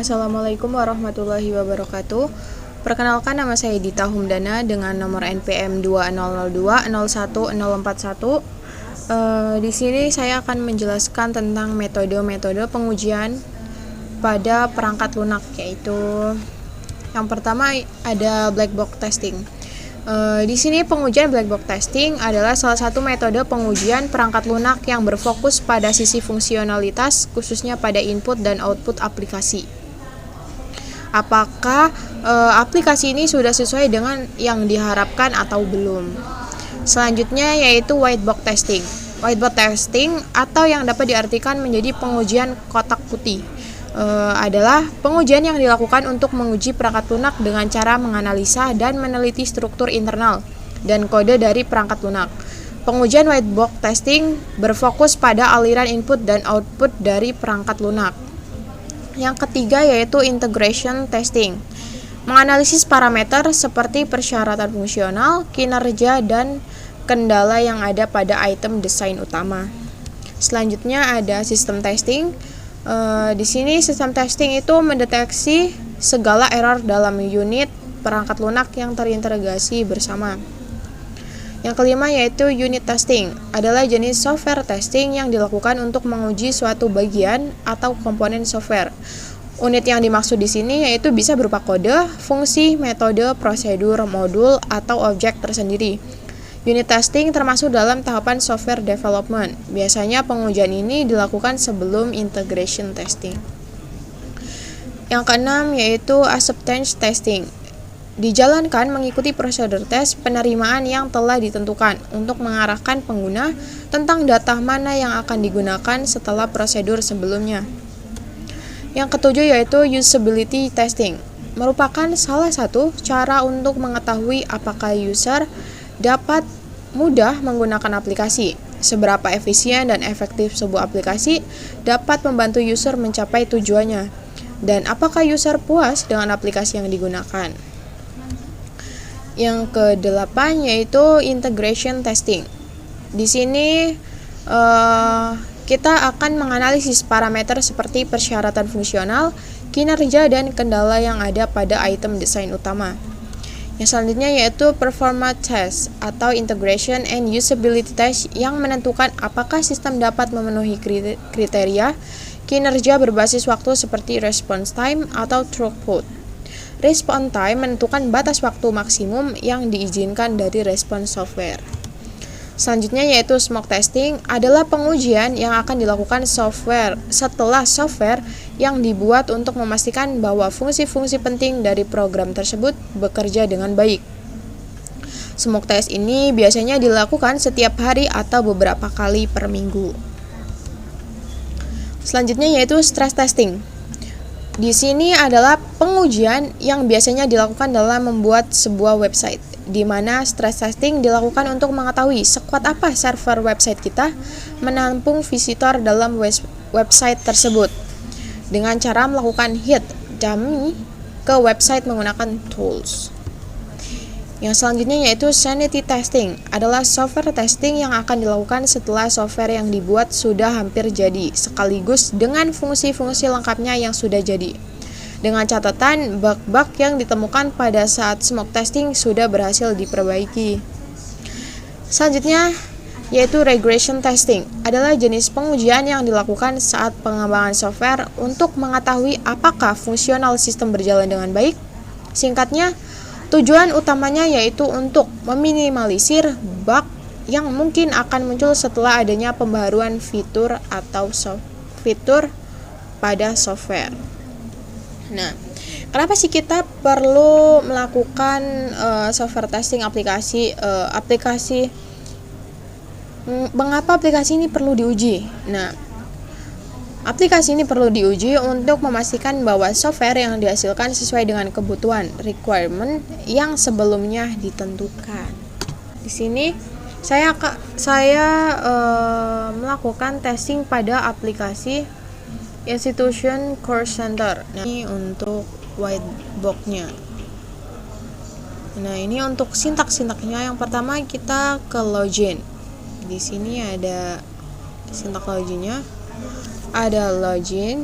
Assalamualaikum warahmatullahi wabarakatuh. Perkenalkan, nama saya Dita Humdana dengan nomor NPM 2002011041. Di sini saya akan menjelaskan tentang metode-metode pengujian pada perangkat lunak, yaitu yang pertama ada black box testing. Di sini pengujian black box testing adalah salah satu metode pengujian perangkat lunak yang berfokus pada sisi fungsionalitas, khususnya pada input dan output aplikasi. Apakah aplikasi ini sudah sesuai dengan yang diharapkan atau belum? Selanjutnya yaitu white box testing. White box testing atau yang dapat diartikan menjadi pengujian kotak putih adalah pengujian yang dilakukan untuk menguji perangkat lunak dengan cara menganalisa dan meneliti struktur internal dan kode dari perangkat lunak. Pengujian white box testing berfokus pada aliran input dan output dari perangkat lunak. Yang ketiga yaitu integration testing, menganalisis parameter seperti persyaratan fungsional, kinerja, dan kendala yang ada pada item desain utama. Selanjutnya ada system testing. Di sini sistem testing itu mendeteksi segala error dalam unit perangkat lunak yang terintegrasi bersama. Yang kelima yaitu unit testing, adalah jenis software testing yang dilakukan untuk menguji suatu bagian atau komponen software. Unit yang dimaksud di sini yaitu bisa berupa kode, fungsi, metode, prosedur, modul, atau objek tersendiri. Unit testing termasuk dalam tahapan software development. Biasanya pengujian ini dilakukan sebelum integration testing. Yang keenam yaitu acceptance testing. Dijalankan mengikuti prosedur tes penerimaan yang telah ditentukan untuk mengarahkan pengguna tentang data mana yang akan digunakan setelah prosedur sebelumnya. Yang ketujuh yaitu usability testing, merupakan salah satu cara untuk mengetahui apakah user dapat mudah menggunakan aplikasi, seberapa efisien dan efektif sebuah aplikasi dapat membantu user mencapai tujuannya, dan apakah user puas dengan aplikasi yang digunakan. Yang kedelapan yaitu integration testing. Di sini kita akan menganalisis parameter seperti persyaratan fungsional, kinerja, dan kendala yang ada pada item desain utama. Yang selanjutnya yaitu performance test atau integration and usability test yang menentukan apakah sistem dapat memenuhi kriteria kinerja berbasis waktu seperti response time atau throughput. Response time menentukan batas waktu maksimum yang diizinkan dari respons software. Selanjutnya yaitu smoke testing, adalah pengujian yang akan dilakukan setelah software yang dibuat untuk memastikan bahwa fungsi-fungsi penting dari program tersebut bekerja dengan baik. Smoke test ini biasanya dilakukan setiap hari atau beberapa kali per minggu. Selanjutnya yaitu stress testing. Di sini adalah pengujian yang biasanya dilakukan dalam membuat sebuah website, di mana stress testing dilakukan untuk mengetahui sekuat apa server website kita menampung visitor dalam website tersebut, dengan cara melakukan hit dummy ke website menggunakan tools. Yang selanjutnya yaitu sanity testing, adalah software testing yang akan dilakukan setelah software yang dibuat sudah hampir jadi, sekaligus dengan fungsi-fungsi lengkapnya yang sudah jadi, dengan catatan bug-bug yang ditemukan pada saat smoke testing sudah berhasil diperbaiki. Selanjutnya yaitu regression testing, adalah jenis pengujian yang dilakukan saat pengembangan software untuk mengetahui apakah fungsional sistem berjalan dengan baik. Singkatnya, tujuan utamanya yaitu untuk meminimalisir bug yang mungkin akan muncul setelah adanya pembaharuan fitur atau fitur pada software. Nah, kenapa sih kita perlu melakukan software testing aplikasi? Mengapa aplikasi ini perlu diuji? Nah, aplikasi ini perlu diuji untuk memastikan bahwa software yang dihasilkan sesuai dengan kebutuhan requirement yang sebelumnya ditentukan. Di sini saya melakukan testing pada aplikasi Institution Course Center. Nah, ini untuk white box-nya. Nah, ini untuk sintak-sintaknya. Yang pertama kita ke login. Di sini ada sintak loginnya. Ada login,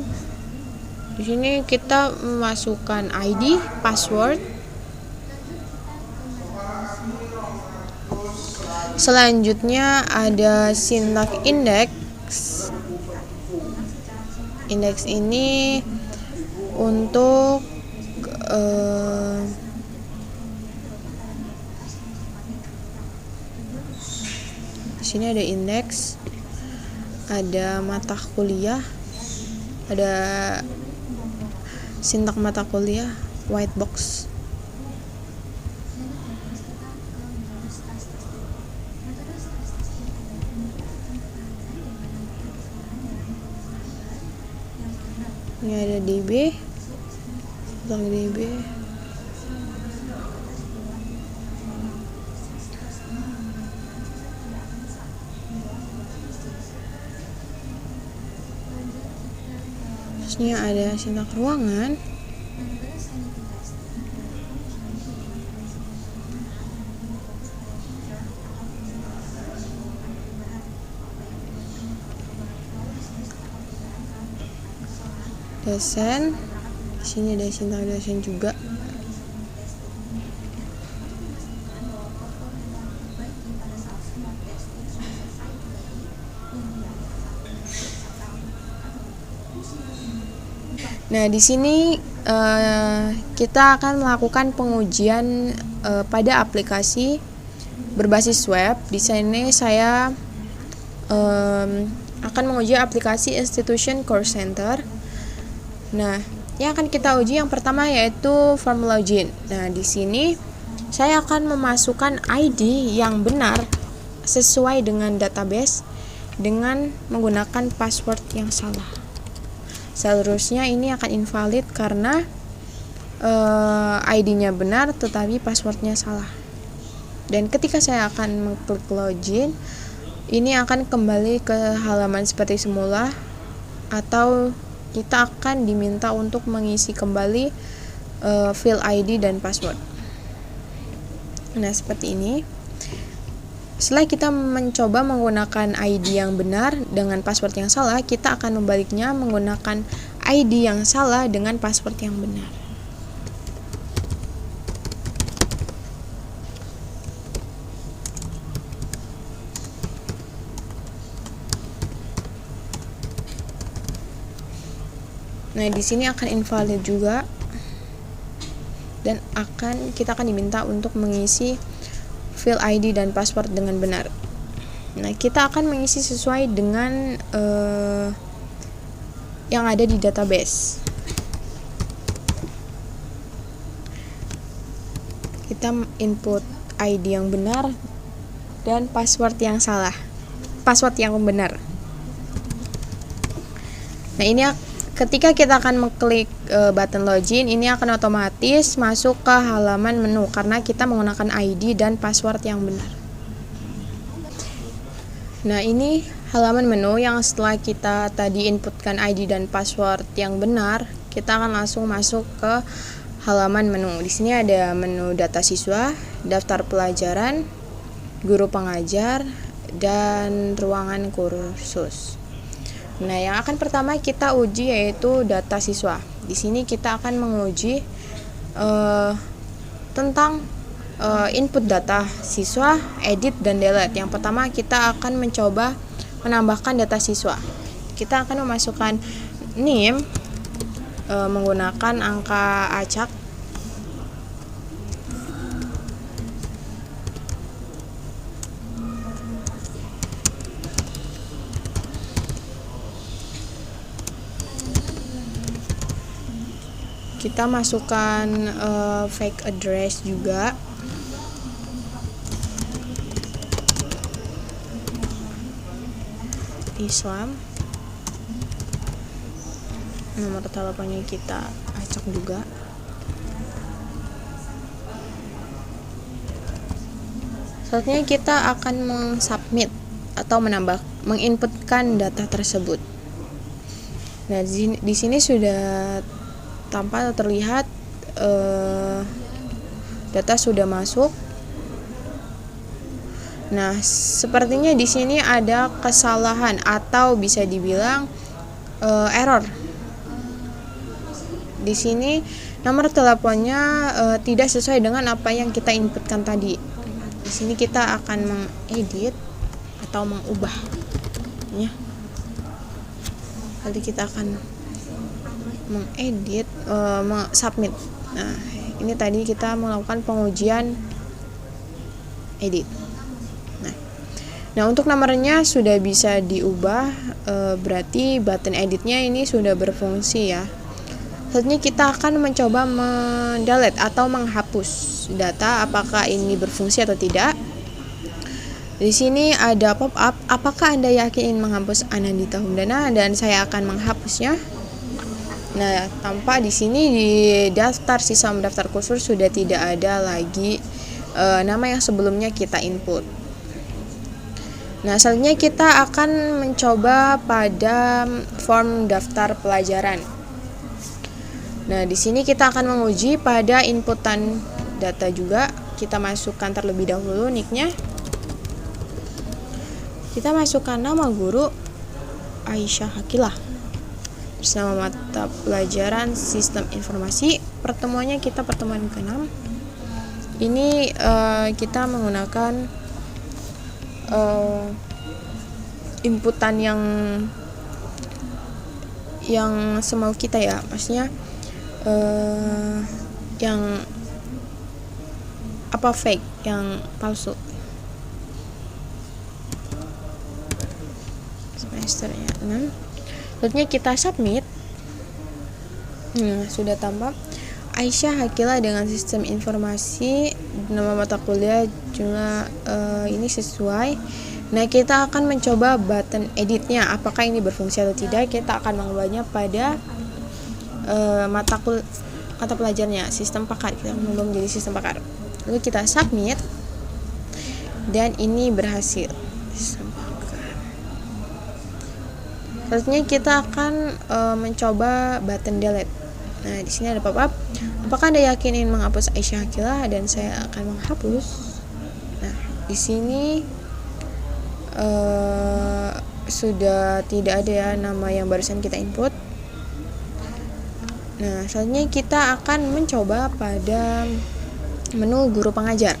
Di sini kita memasukkan ID, password. Selanjutnya ada syntax index. Index ini untuk di sini ada indeks, ada mata kuliah, ada syntax mata kuliah, white box. Ini ada DB, tentang DB. Terusnya ada syntax ruangan. Dosen, di sini ada syntax dosen juga. Nah, di sini kita akan melakukan pengujian pada aplikasi berbasis web. Di sini saya akan menguji aplikasi Institution Course Center. Nah, yang akan kita uji yang pertama yaitu form login. Nah, di sini saya akan memasukkan ID yang benar sesuai dengan database dengan menggunakan password yang salah. Seterusnya ini akan invalid karena ID-nya benar tetapi passwordnya salah. Dan ketika saya akan mengklik login, ini akan kembali ke halaman seperti semula, atau kita akan diminta untuk mengisi kembali field ID dan password. Nah, seperti ini. Setelah kita mencoba menggunakan ID yang benar dengan password yang salah, kita akan membaliknya menggunakan ID yang salah dengan password yang benar. Nah, di sini akan invalid juga, dan kita akan diminta untuk mengisi field ID dan password dengan benar. Nah, kita akan mengisi sesuai dengan yang ada di database. Kita input ID yang benar dan password yang salah, password yang benar. Nah, ini ketika kita akan mengklik button login, ini akan otomatis masuk ke halaman menu karena kita menggunakan ID dan password yang benar. Nah, ini halaman menu yang setelah kita tadi inputkan ID dan password yang benar, kita akan langsung masuk ke halaman menu. Di sini ada menu data siswa, daftar pelajaran, guru pengajar, dan ruangan kursus. Nah, yang akan pertama kita uji yaitu data siswa. Di sini kita akan menguji tentang input data siswa, edit, dan delete. Yang pertama kita akan mencoba menambahkan data siswa. Kita akan memasukkan NIM menggunakan angka acak. Kita masukkan fake address juga. Islam. Nomor teleponnya kita acak juga. Selanjutnya kita akan mensubmit atau menginputkan data tersebut. Nah, di sini sudah tampak atau terlihat data sudah masuk. Nah, sepertinya di sini ada kesalahan atau bisa dibilang error. di sini nomor teleponnya tidak sesuai dengan apa yang kita inputkan tadi. Di sini kita akan mengedit atau mengubah ya. Lalu kita akan mengedit, submit. Nah, ini tadi kita melakukan pengujian edit. Nah, untuk nomornya sudah bisa diubah, berarti button editnya ini sudah berfungsi ya. Selanjutnya kita akan mencoba mendelete atau menghapus data, apakah ini berfungsi atau tidak. Di sini ada pop-up, apakah Anda yakin ingin menghapus Anandita Humdana, dan saya akan menghapusnya. Nah, tampak di sini di daftar sisa mendaftar kursus sudah tidak ada lagi nama yang sebelumnya kita input. Nah, selanjutnya kita akan mencoba pada form daftar pelajaran. Nah, di sini kita akan menguji pada inputan data juga. Kita masukkan terlebih dahulu nicknya. Kita masukkan nama guru Aisyah Hakilah bersama mata pelajaran Sistem Informasi. Pertemuannya kita pertemuan ke-6. Ini kita menggunakan inputan yang semau kita ya, maksudnya yang fake, yang palsu. Semesternya 6. Selanjutnya kita submit. Nah, sudah tampak Aisyah Hakilah dengan Sistem Informasi, nama mata kuliah jumlah ini sesuai. Nah, kita akan mencoba button editnya, apakah ini berfungsi atau tidak. Kita akan mengubahnya pada mata pelajarnya sistem pakar. Kita mengubah menjadi sistem pakar. Lalu kita submit, dan ini berhasil. Selanjutnya kita akan mencoba button delete. Nah, di sini ada pop-up. Apakah Anda yakin ingin menghapus Aisyah Hakilah, dan saya akan menghapus. Nah, di sini sudah tidak ada ya nama yang barusan kita input. Nah, selanjutnya kita akan mencoba pada menu guru pengajar.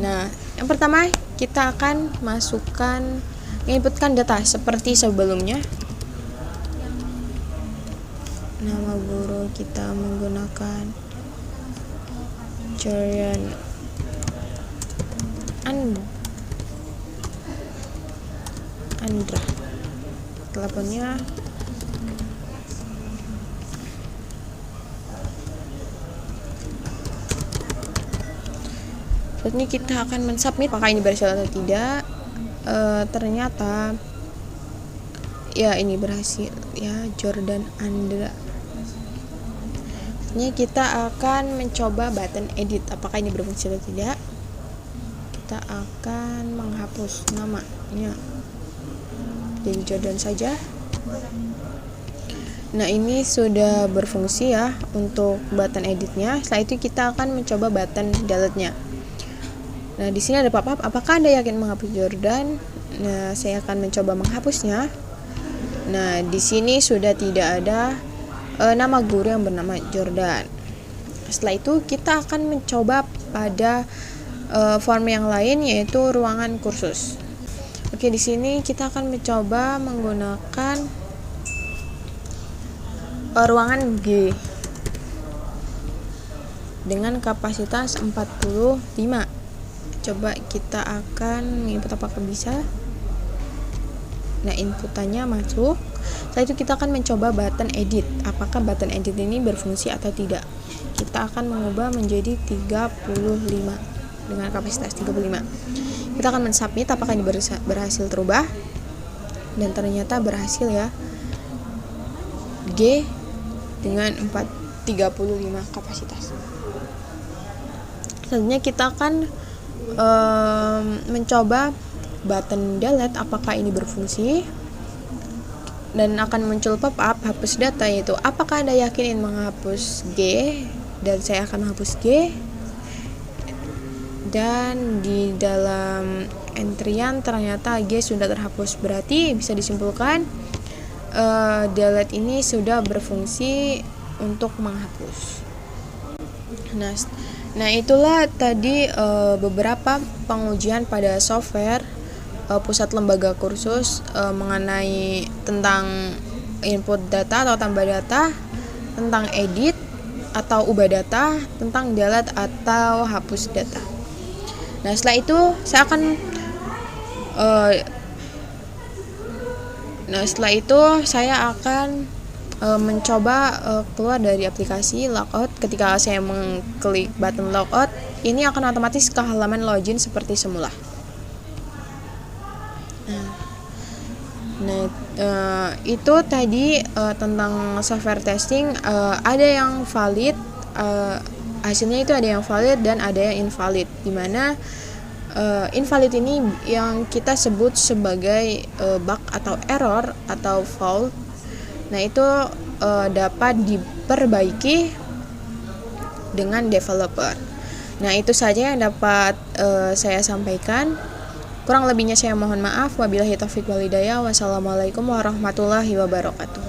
Nah, yang pertama kita akan menginputkan data seperti sebelumnya. Nama guru kita menggunakan Jordan Andra. Teleponnya ini kita akan mensubmit apakah ini berhasil atau tidak. Ternyata ya ini berhasil ya, Jordan Andra. Ini kita akan mencoba button edit, apakah ini berfungsi atau tidak. Kita akan menghapus namanya, jadi Jordan saja. Nah, ini sudah berfungsi ya untuk button editnya. Setelah itu kita akan mencoba button delete-nya. Nah, di sini ada pop-up, apakah Anda yakin menghapus Jordan? Nah, saya akan mencoba menghapusnya. Nah, di sini sudah tidak ada nama guru yang bernama Jordan. Setelah itu kita akan mencoba pada form yang lain, yaitu ruangan kursus. Oke, di sini kita akan mencoba menggunakan ruangan G dengan kapasitas 45. Coba kita akan menginput apakah bisa. Nah, inputannya masuk. Setelah itu kita akan mencoba button edit, apakah button edit ini berfungsi atau tidak. Kita akan mengubah menjadi 35 dengan kapasitas 35. Kita akan mensubmit apakah ini berhasil terubah, dan ternyata berhasil ya, G dengan 35 kapasitas. Selanjutnya kita akan mencoba button delete, apakah ini berfungsi, dan akan muncul pop-up hapus data, yaitu apakah Anda yakin ingin menghapus G, dan saya akan menghapus G. Dan di dalam entryan ternyata G sudah terhapus, berarti bisa disimpulkan delete ini sudah berfungsi untuk menghapus. Nah itulah tadi beberapa pengujian pada software pusat lembaga kursus mengenai tentang input data atau tambah data, tentang edit atau ubah data, tentang delete atau hapus data. Nah setelah itu saya akan mencoba keluar dari aplikasi logout. Ketika saya mengklik button logout, ini akan otomatis ke halaman login seperti semula. Itu tadi tentang software testing. Ada yang valid, hasilnya itu ada yang valid dan ada yang invalid, dimana invalid ini yang kita sebut sebagai bug atau error atau fault. Nah itu dapat diperbaiki dengan developer. Nah itu saja yang dapat saya sampaikan. Kurang lebihnya saya mohon maaf. Wabillahi taufiq wal hidayah. Wassalamualaikum warahmatullahi wabarakatuh.